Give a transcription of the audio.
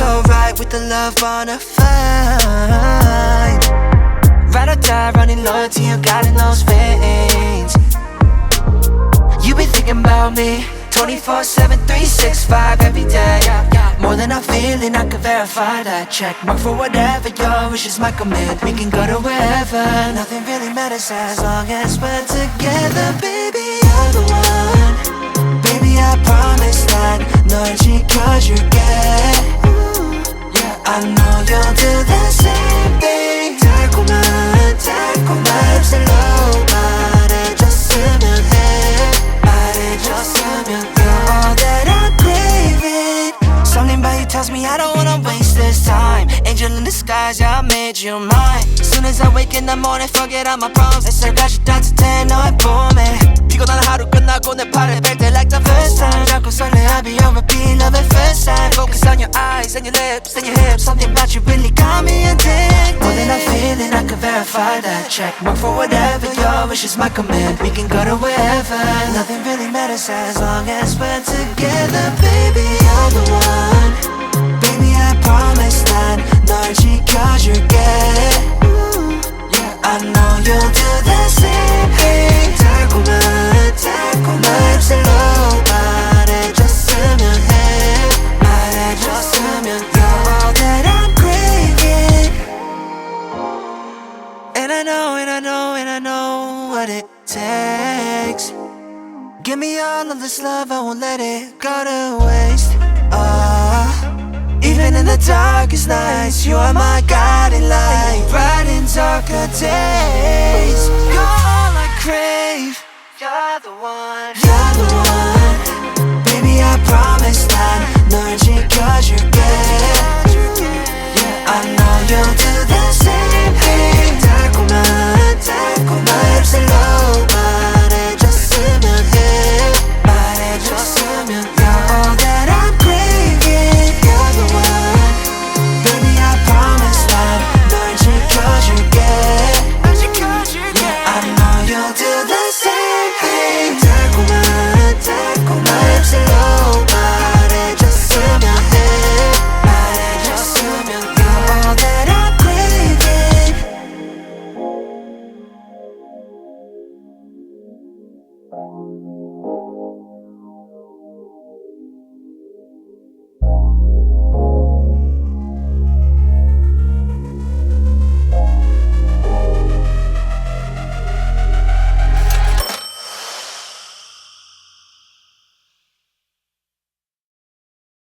so right with the love wanna find. Ride or die, running loyalty, you got in those veins. You be thinking about me 24/7, 365 every day. More than I'm feeling, I can verify that. Check mark for whatever, your wish is my command. We can go to wherever, nothing really matters as long as we're together. Baby, you're the one. Baby, I promise that 널 지켜줄게. Yeah, I know you'll do the same thing. 달콤한 맘슬로 말해줬으면 해. 말해줬으면 you're all that I'm craving. Something about you tells me I don't wanna waste this time. Angel in disguise, yeah, I made you mine. Soon as I wake in the morning, forget all my problems. 햇살까지 따뜻해 너의 봄에. 피곤한 하루 끝나고 내 팔을 뺄 때 like the first time. 자꾸 설레 I'll be on repeat, love at first sight. Focus on your eyes and your lips and your hips. Something about you really got me addicted. More than I'm feeling, I can verify that. Check mark for whatever, your wish is my command. We can go to wherever, nothing really matters as long as we're together. Baby, you're the one. Baby, I promise that 널 지켜줄게. Yeah, I know you'll do the same thing. 달콤한 맘슬로 말해줬으면 해. 말해줬으면 you're all that I'm craving. And I know what it takes. Give me all of this love, I won't let it go to waste. Even in the darkest nights, you are my guiding light. Bright in darker days, you're all I crave. You're the one. You're the one. Baby, I promise that 널 지켜